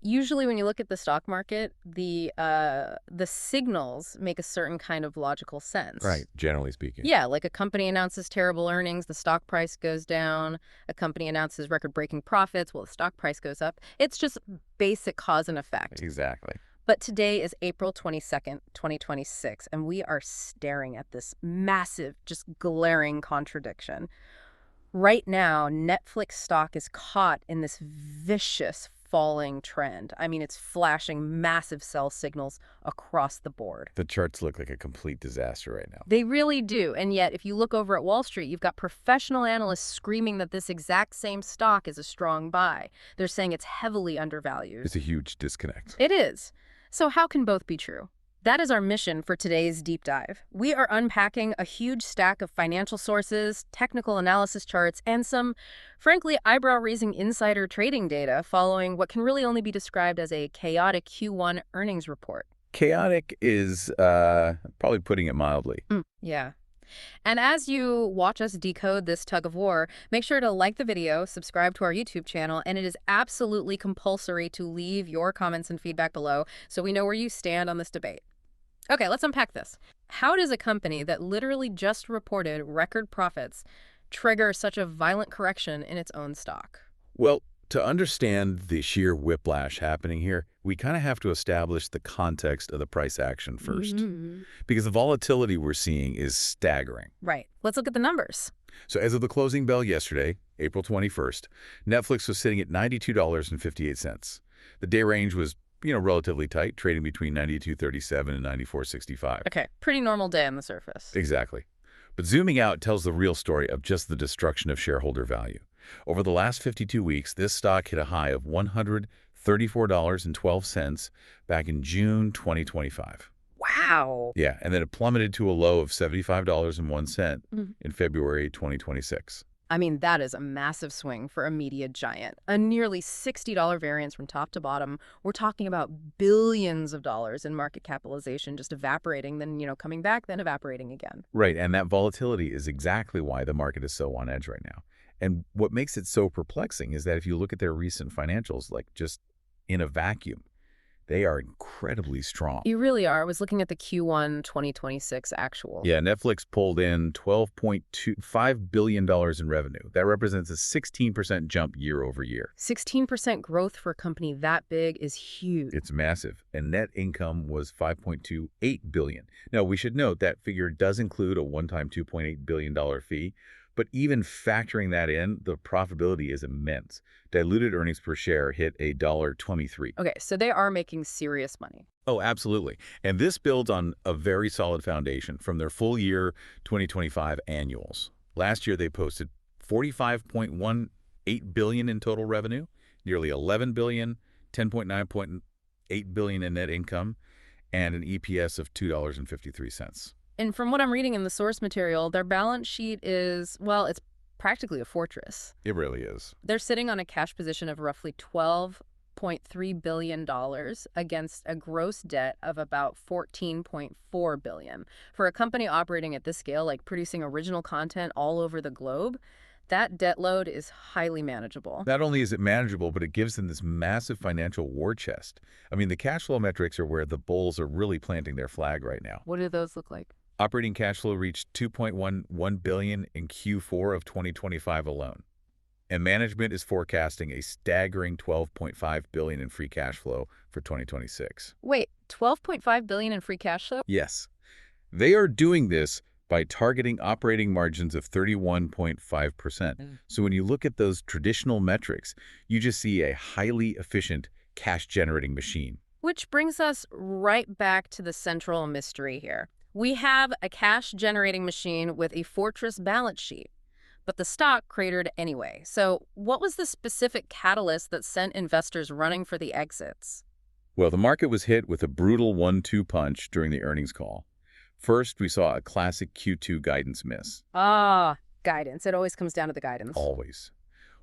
Usually when you look at the stock market, the signals make a certain kind of logical sense. Right, generally speaking. Yeah, like a company announces terrible earnings, the stock price goes down. A company announces record-breaking profits, well, the stock price goes up. It's just basic cause and effect. Exactly. But today is April 22nd, 2026, and we are staring at this massive, just glaring contradiction. Right now, Netflix stock is caught in this vicious falling trend. I mean, it's flashing massive sell signals across the board. The charts look like a complete disaster right now. They really do. And yet, if you look over at Wall Street, you've got professional analysts screaming that this exact same stock is a strong buy. They're saying it's heavily undervalued. It's a huge disconnect. It is. So how can both be true? That is our mission for today's deep dive. We are unpacking a huge stack of financial sources, technical analysis charts, and some, frankly, eyebrow-raising insider trading data following what can really only be described as a chaotic Q1 earnings report. Chaotic is probably putting it mildly. Yeah. And as you watch us decode this tug of war, make sure to like the video, subscribe to our YouTube channel, and it is absolutely compulsory to leave your comments and feedback below so we know where you stand on this debate. Okay, let's unpack this. How does a company that literally just reported record profits trigger such a violent correction in its own stock? Well, to understand the sheer whiplash happening here, we kind of have to establish the context of the price action first. Because the volatility we're seeing is staggering. Right. Let's look at the numbers. So as of the closing bell yesterday, April 21st, Netflix was sitting at $92.58. The day range was, relatively tight, trading between $92.37 and $94.65. Okay, pretty normal day on the surface. Exactly. But zooming out tells the real story of just the destruction of shareholder value. Over the last 52 weeks, this stock hit a high of $134.12 back in June 2025. Wow. Yeah, and then it plummeted to a low of $75.01 in February 2026. I mean, that is a massive swing for a media giant. A nearly $60 variance from top to bottom. We're talking about billions of dollars in market capitalization just evaporating, then, coming back, then evaporating again. Right, and that volatility is exactly why the market is so on edge right now. And what makes it so perplexing is that if you look at their recent financials, like just in a vacuum, they are incredibly strong. You really are. I was looking at the Q1 2026 actual. Yeah, Netflix pulled in $12.25 billion in revenue. That represents a 16% jump year over year. 16% growth for a company that big is huge. It's massive. And net income was $5.28 billion. Now, we should note that figure does include a one-time $2.8 billion fee. But even factoring that in, the profitability is immense. Diluted earnings per share hit $1.23. Okay, so they are making serious money. Oh, absolutely. And this builds on a very solid foundation from their full year 2025 annuals. Last year, they posted $45.18 billion in total revenue, nearly $11 billion, $10.9 billion in net income, and an EPS of $2.53. And from what I'm reading in the source material, their balance sheet is, well, it's practically a fortress. It really is. They're sitting on a cash position of roughly $12.3 billion against a gross debt of about $14.4 billion. For a company operating at this scale, like producing original content all over the globe, that debt load is highly manageable. Not only is it manageable, but it gives them this massive financial war chest. I mean, the cash flow metrics are where the bulls are really planting their flag right now. What do those look like? Operating cash flow reached $2.11 billion in Q4 of 2025 alone. And management is forecasting a staggering $12.5 billion in free cash flow for 2026. Wait, $12.5 billion in free cash flow? Yes. They are doing this by targeting operating margins of 31.5%. So when you look at those traditional metrics, you just see a highly efficient cash-generating machine. Which brings us right back to the central mystery here. We have a cash-generating machine with a fortress balance sheet, but the stock cratered anyway. So what was the specific catalyst that sent investors running for the exits? Well, the market was hit with a brutal 1-2 punch during the earnings call. First, we saw a classic Q2 guidance miss. Guidance. It always comes down to the guidance. Always.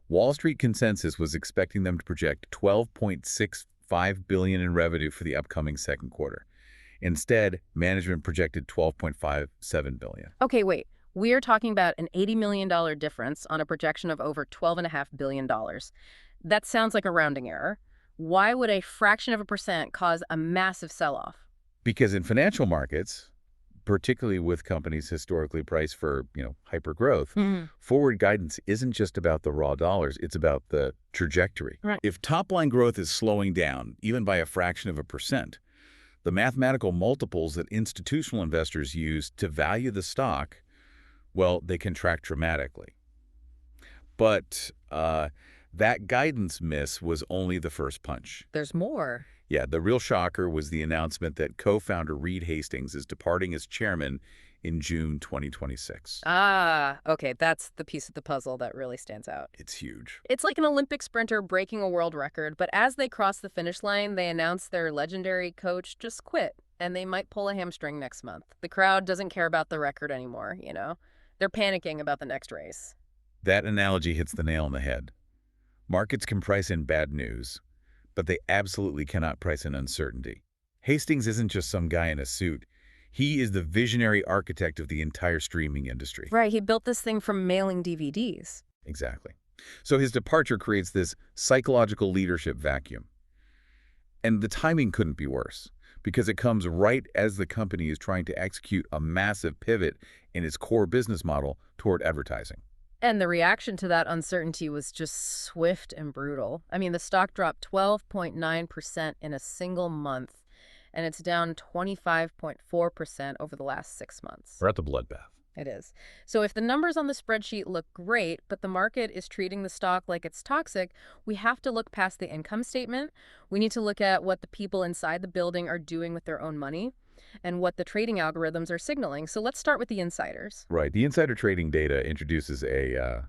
Wall Street consensus was expecting them to project $12.65 billion in revenue for the upcoming second quarter. Instead, management projected $12.57 billion. Okay, wait. We're talking about an $80 million difference on a projection of over $12.5 billion. That sounds like a rounding error. Why would a fraction of a percent cause a massive sell-off? Because in financial markets, particularly with companies historically priced for, hyper growth, Hmm. forward guidance isn't just about the raw dollars, it's about the trajectory. Right. If top-line growth is slowing down, even by a fraction of a percent, the mathematical multiples that institutional investors use to value the stock, well, they contract dramatically. But that guidance miss was only the first punch. There's more. Yeah, the real shocker was the announcement that co-founder Reed Hastings is departing as chairman in June 2026. Ah, okay, that's the piece of the puzzle that really stands out. It's huge. It's like an Olympic sprinter breaking a world record, but as they cross the finish line, they announce their legendary coach just quit, and they might pull a hamstring next month. The crowd doesn't care about the record anymore, you know? They're panicking about the next race. That analogy hits the nail on the head. Markets can price in bad news, but they absolutely cannot price in uncertainty. Hastings isn't just some guy in a suit. He is the visionary architect of the entire streaming industry. Right, he built this thing from mailing DVDs. Exactly. So his departure creates this psychological leadership vacuum. And the timing couldn't be worse, because it comes right as the company is trying to execute a massive pivot in its core business model toward advertising. And the reaction to that uncertainty was just swift and brutal. I mean, the stock dropped 12.9% in a single month, and it's down 25.4% over the last 6 months. We're at the bloodbath. It is. So if the numbers on the spreadsheet look great, but the market is treating the stock like it's toxic, we have to look past the income statement. We need to look at what the people inside the building are doing with their own money and what the trading algorithms are signaling. So let's start with the insiders. Right. The insider trading data introduces a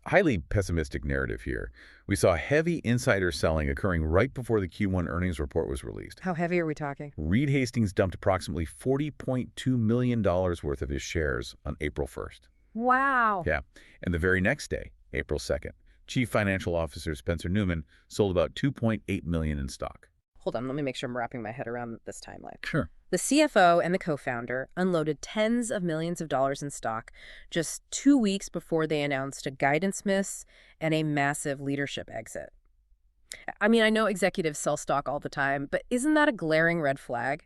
highly pessimistic narrative here. We saw heavy insider selling occurring right before the Q1 earnings report was released. How heavy are we talking? Reed Hastings dumped approximately $40.2 million worth of his shares on April 1st. Wow. Yeah. And the very next day, April 2nd, Chief Financial Officer Spencer Newman sold about $2.8 million in stock. Hold on, let me make sure I'm wrapping my head around this timeline. Sure. The CFO and the co-founder unloaded tens of millions of dollars in stock just 2 weeks before they announced a guidance miss and a massive leadership exit. I mean, I know executives sell stock all the time, but isn't that a glaring red flag?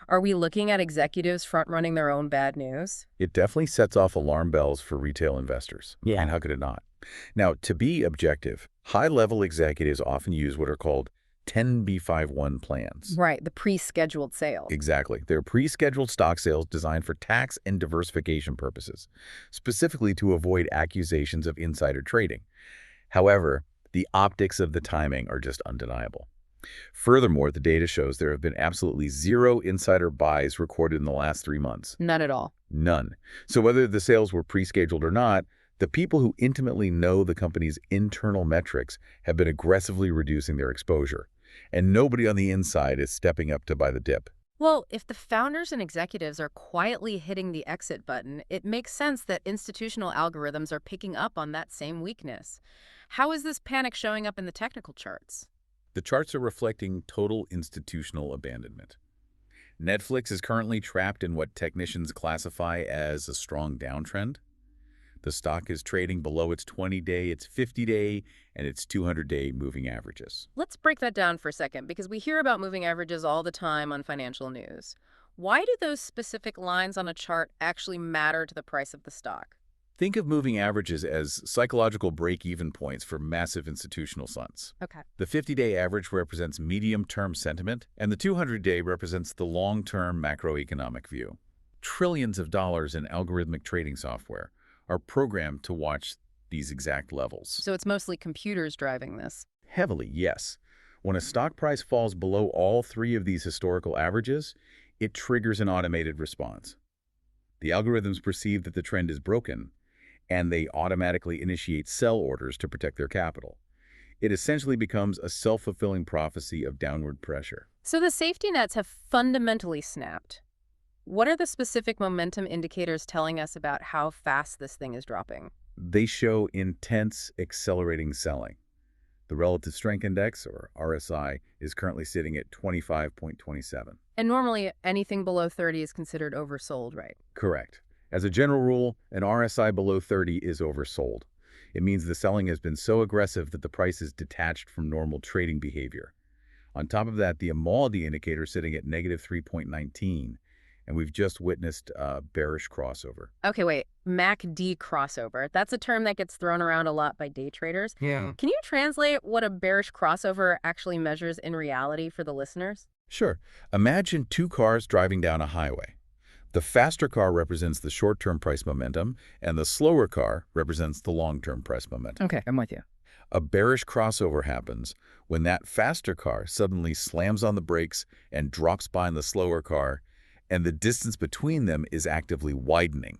Are we looking at executives front-running their own bad news? It definitely sets off alarm bells for retail investors. Yeah. And how could it not? Now, to be objective, high-level executives often use what are called 10b5-1 plans. Right, the pre-scheduled sale. Exactly. They're pre-scheduled stock sales designed for tax and diversification purposes, specifically to avoid accusations of insider trading. However, the optics of the timing are just undeniable. Furthermore, the data shows there have been absolutely zero insider buys recorded in the last 3 months. None at all. None. So whether the sales were pre-scheduled or not, the people who intimately know the company's internal metrics have been aggressively reducing their exposure, and nobody on the inside is stepping up to buy the dip. Well, if the founders and executives are quietly hitting the exit button, it makes sense that institutional algorithms are picking up on that same weakness. How is this panic showing up in the technical charts? The charts are reflecting total institutional abandonment. Netflix is currently trapped in what technicians classify as a strong downtrend. The stock is trading below its 20-day, its 50-day, and its 200-day moving averages. Let's break that down for a second, because we hear about moving averages all the time on financial news. Why do those specific lines on a chart actually matter to the price of the stock? Think of moving averages as psychological break-even points for massive institutional funds. Okay. The 50-day average represents medium-term sentiment, and the 200-day represents the long-term macroeconomic view. Trillions of dollars in algorithmic trading software are programmed to watch these exact levels. So it's mostly computers driving this. Heavily, yes. When a stock price falls below all three of these historical averages, it triggers an automated response. The algorithms perceive that the trend is broken, and they automatically initiate sell orders to protect their capital. It essentially becomes a self-fulfilling prophecy of downward pressure. So the safety nets have fundamentally snapped. What are the specific momentum indicators telling us about how fast this thing is dropping? They show intense, accelerating selling. The Relative Strength Index, or RSI, is currently sitting at 25.27. And normally, anything below 30 is considered oversold, right? Correct. As a general rule, an RSI below 30 is oversold. It means the selling has been so aggressive that the price is detached from normal trading behavior. On top of that, the Amaldi indicator is sitting at negative 3.19, and we've just witnessed a bearish crossover. Okay, wait. MACD crossover. That's a term that gets thrown around a lot by day traders. Yeah. Can you translate what a bearish crossover actually measures in reality for the listeners? Sure. Imagine two cars driving down a highway. The faster car represents the short-term price momentum, and the slower car represents the long-term price momentum. Okay, I'm with you. A bearish crossover happens when that faster car suddenly slams on the brakes and drops behind the slower car, and the distance between them is actively widening.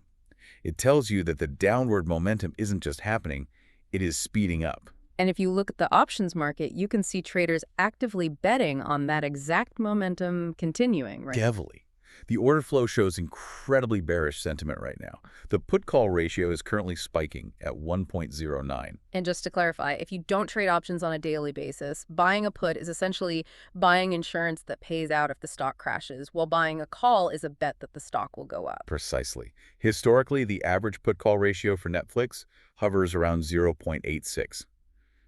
It tells you that the downward momentum isn't just happening, it is speeding up. And if you look at the options market, you can see traders actively betting on that exact momentum continuing, right? Heavily. The order flow shows incredibly bearish sentiment right now. The put-call ratio is currently spiking at 1.09. And just to clarify, if you don't trade options on a daily basis, buying a put is essentially buying insurance that pays out if the stock crashes, while buying a call is a bet that the stock will go up. Precisely. Historically, the average put-call ratio for Netflix hovers around 0.86,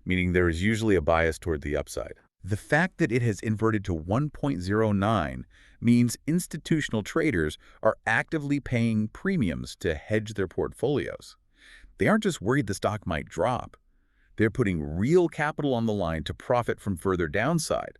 meaning there is usually a bias toward the upside. The fact that it has inverted to 1.09 means institutional traders are actively paying premiums to hedge their portfolios. They aren't just worried the stock might drop. They're putting real capital on the line to profit from further downside.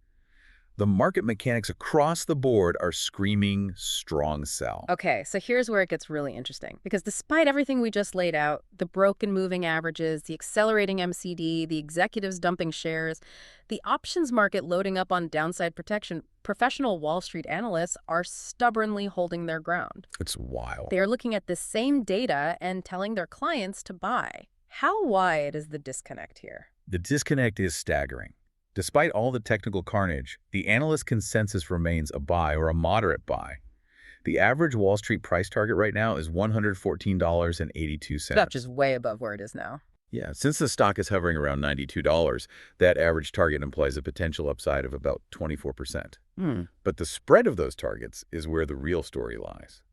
The market mechanics across the board are screaming strong sell. Okay, so here's where it gets really interesting. Because despite everything we just laid out, the broken moving averages, the accelerating MCD, the executives dumping shares, the options market loading up on downside protection, professional Wall Street analysts are stubbornly holding their ground. It's wild. They're looking at the same data and telling their clients to buy. How wide is the disconnect here? The disconnect is staggering. Despite all the technical carnage, the analyst consensus remains a buy or a moderate buy. The average Wall Street price target right now is $114.82. That's just way above where it is now. Yeah, since the stock is hovering around $92, that average target implies a potential upside of about 24%. But the spread of those targets is where the real story lies.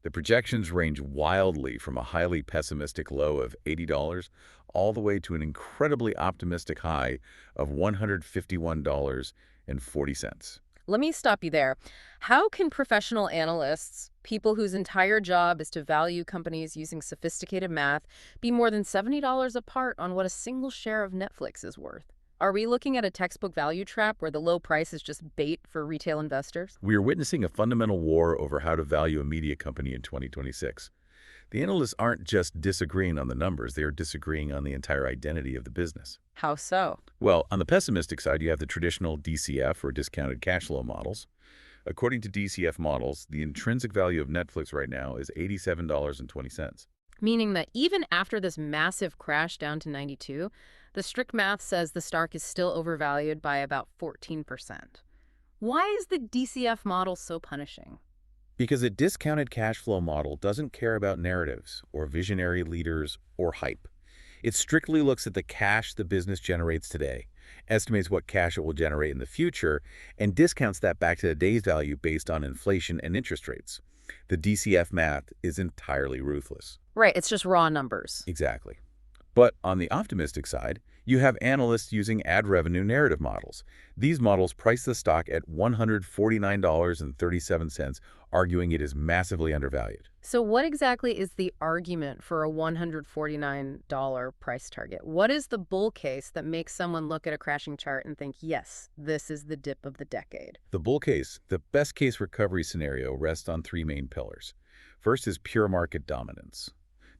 The projections range wildly from a highly pessimistic low of $80 all the way to an incredibly optimistic high of $151.40. Let me stop you there. How can professional analysts, people whose entire job is to value companies using sophisticated math, be more than $70 apart on what a single share of Netflix is worth? Are we looking at a textbook value trap where the low price is just bait for retail investors? We are witnessing a fundamental war over how to value a media company in 2026. The analysts aren't just disagreeing on the numbers, they are disagreeing on the entire identity of the business. How so? Well, on the pessimistic side, you have the traditional DCF, or discounted cash flow models. According to DCF models, the intrinsic value of Netflix right now is $87.20. Meaning that even after this massive crash down to 92, the strict math says the stock is still overvalued by about 14%. Why is the DCF model so punishing? Because a discounted cash flow model doesn't care about narratives or visionary leaders or hype. It strictly looks at the cash the business generates today, estimates what cash it will generate in the future, and discounts that back to today's value based on inflation and interest rates. The DCF math is entirely ruthless. Right, it's just raw numbers. Exactly. But on the optimistic side, you have analysts using ad revenue narrative models. These models price the stock at $149.37, arguing it is massively undervalued. So what exactly is the argument for a $149 price target? What is the bull case that makes someone look at a crashing chart and think, yes, this is the dip of the decade? The bull case, the best case recovery scenario, rests on three main pillars. First is pure market dominance.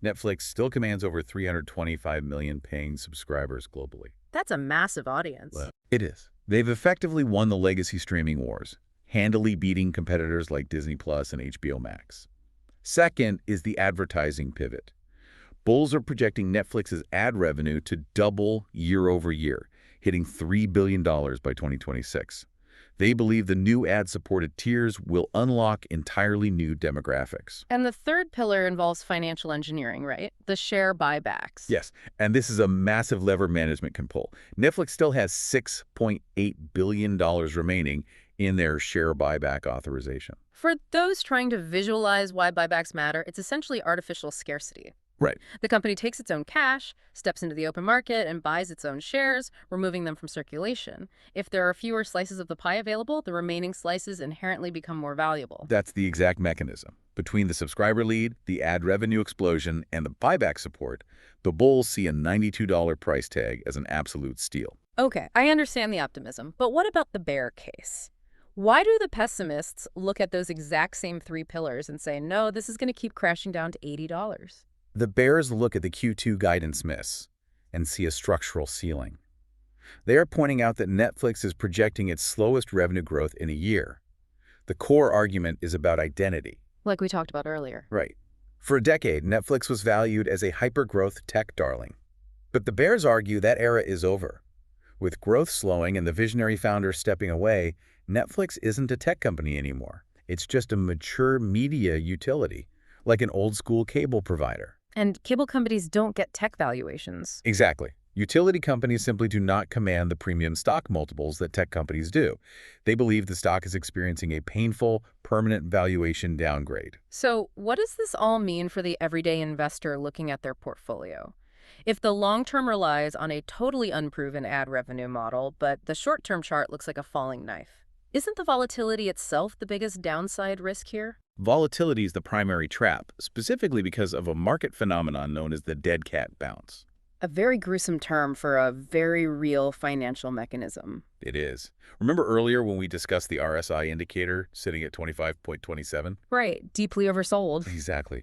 Netflix still commands over 325 million paying subscribers globally. That's a massive audience. Well, it is. They've effectively won the legacy streaming wars, handily beating competitors like Disney Plus and HBO Max. Second is the advertising pivot. Bulls are projecting Netflix's ad revenue to double year over year, hitting $3 billion by 2026. They believe the new ad-supported tiers will unlock entirely new demographics. And the third pillar involves financial engineering, right? The share buybacks. Yes, and this is a massive lever management can pull. Netflix still has $6.8 billion remaining in their share buyback authorization. For those trying to visualize why buybacks matter, it's essentially artificial scarcity. Right. The company takes its own cash, steps into the open market, and buys its own shares, removing them from circulation. If there are fewer slices of the pie available, the remaining slices inherently become more valuable. That's the exact mechanism. Between the subscriber lead, the ad revenue explosion, and the buyback support, the bulls see a $92 price tag as an absolute steal. Okay, I understand the optimism, but what about the bear case? Why do the pessimists look at those exact same three pillars and say, no, this is going to keep crashing down to $80? The bears look at the Q2 guidance miss and see a structural ceiling. They are pointing out that Netflix is projecting its slowest revenue growth in a year. The core argument is about identity. Like we talked about earlier. Right. For a decade, Netflix was valued as a hyper-growth tech darling. But the bears argue that era is over. With growth slowing and the visionary founder stepping away, Netflix isn't a tech company anymore. It's just a mature media utility, like an old-school cable provider. And cable companies don't get tech valuations. Exactly. Utility companies simply do not command the premium stock multiples that tech companies do. They believe the stock is experiencing a painful, permanent valuation downgrade. So what does this all mean for the everyday investor looking at their portfolio? If the long-term relies on a totally unproven ad revenue model, but the short-term chart looks like a falling knife, isn't the volatility itself the biggest downside risk here? Volatility is the primary trap, specifically because of a market phenomenon known as the dead cat bounce. A very gruesome term for a very real financial mechanism. It is. Remember earlier when we discussed the RSI indicator sitting at 25.27? Right, deeply oversold. Exactly.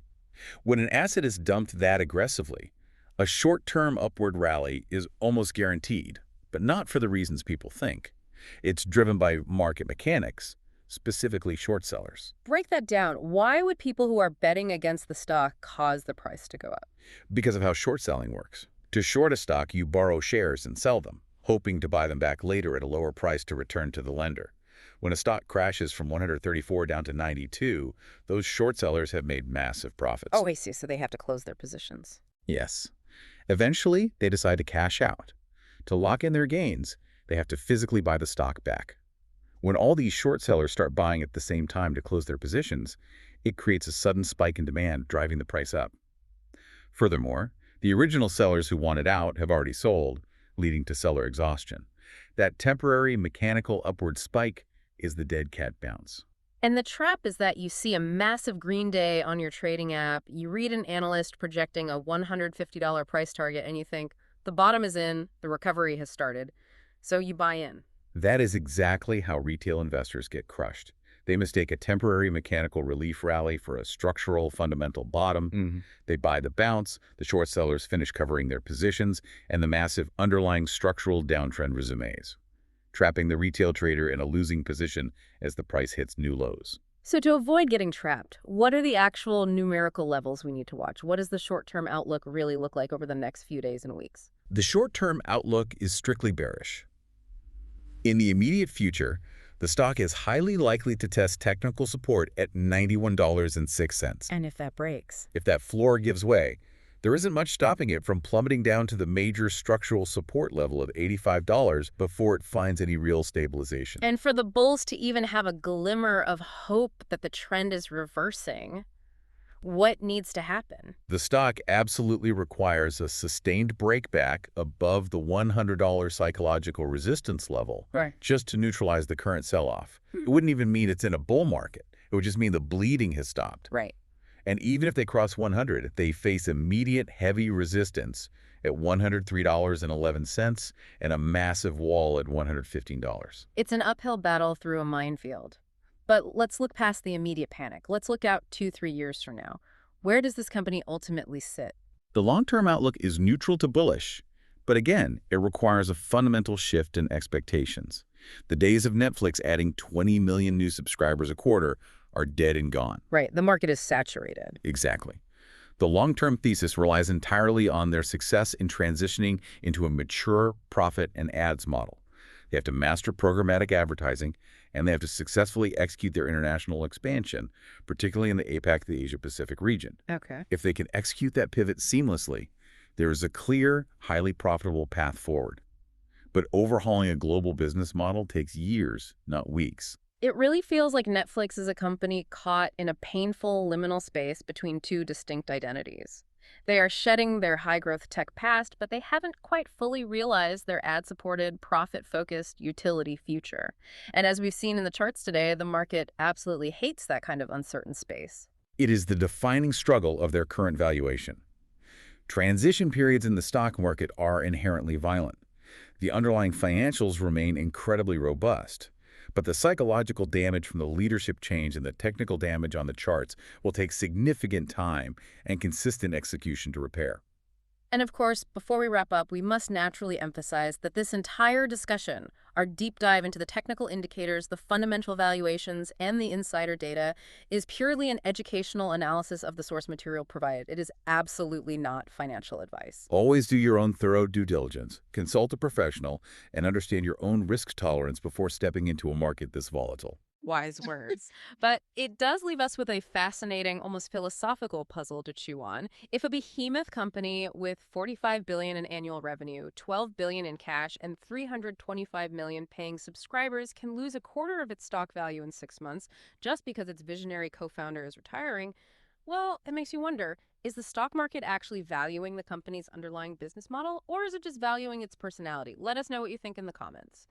When an asset is dumped that aggressively, a short-term upward rally is almost guaranteed, but not for the reasons people think. It's driven by market mechanics, specifically short sellers. Break that down. Why would people who are betting against the stock cause the price to go up? Because of how short selling works. To short a stock, you borrow shares and sell them, hoping to buy them back later at a lower price to return to the lender. When a stock crashes from 134 down to 92, those short sellers have made massive profits. Oh, I see. So they have to close their positions. Yes. Eventually, they decide to cash out. To lock in their gains, they have to physically buy the stock back. When all these short sellers start buying at the same time to close their positions, it creates a sudden spike in demand, driving the price up. Furthermore, the original sellers who wanted out have already sold, leading to seller exhaustion. That temporary mechanical upward spike is the dead cat bounce. And the trap is that you see a massive green day on your trading app, you read an analyst projecting a $150 price target, and you think, the bottom is in, the recovery has started, so you buy in. That is exactly how retail investors get crushed. They mistake a temporary mechanical relief rally for a structural fundamental bottom. They buy the bounce, the short sellers finish covering their positions, and the massive underlying structural downtrend resumes, trapping the retail trader in a losing position as the price hits new lows. So to avoid getting trapped, what are the actual numerical levels we need to watch? What does the short-term outlook really look like over the next few days and weeks? The short-term outlook is strictly bearish. In the immediate future, the stock is highly likely to test technical support at $91.06. And if that breaks? If that floor gives way, there isn't much stopping it from plummeting down to the major structural support level of $85 before it finds any real stabilization. And for the bulls to even have a glimmer of hope that the trend is reversing, what needs to happen? The stock absolutely requires a sustained breakback above the $100 psychological resistance level, Right. just to neutralize the current sell-off. It wouldn't even mean it's in a bull market. It would just mean the bleeding has stopped. Right. And even if they cross 100, they face immediate heavy resistance at $103.11 and a massive wall at $115. It's an uphill battle through a minefield. But let's look past the immediate panic. Let's look out 2-3 years from now. Where does this company ultimately sit? The long-term outlook is neutral to bullish, but again, it requires a fundamental shift in expectations. The days of Netflix adding 20 million new subscribers a quarter are dead and gone. Right, the market is saturated. Exactly. The long-term thesis relies entirely on their success in transitioning into a mature profit and ads model. They have to master programmatic advertising, and they have to successfully execute their international expansion, particularly in the APAC, the Asia-Pacific region. Okay. If they can execute that pivot seamlessly, there is a clear, highly profitable path forward. But overhauling a global business model takes years, not weeks. It really feels like Netflix is a company caught in a painful liminal space between two distinct identities. They are shedding their high-growth tech past, but they haven't quite fully realized their ad-supported, profit-focused utility future. And as we've seen in the charts today, the market absolutely hates that kind of uncertain space. It is the defining struggle of their current valuation. Transition periods in the stock market are inherently violent. The underlying financials remain incredibly robust. But the psychological damage from the leadership change and the technical damage on the charts will take significant time and consistent execution to repair. And of course, before we wrap up, we must naturally emphasize that this entire discussion, our deep dive into the technical indicators, the fundamental valuations, and the insider data, is purely an educational analysis of the source material provided. It is absolutely not financial advice. Always do your own thorough due diligence, consult a professional, and understand your own risk tolerance before stepping into a market this volatile. Wise words. But it does leave us with a fascinating, almost philosophical puzzle to chew on. If a behemoth company with 45 billion in annual revenue, 12 billion in cash, and 325 million paying subscribers can lose a quarter of its stock value in 6 months just because its visionary co-founder is retiring, well, it makes you wonder, is the stock market actually valuing the company's underlying business model, or is it just valuing its personality? Let us know what you think in the comments.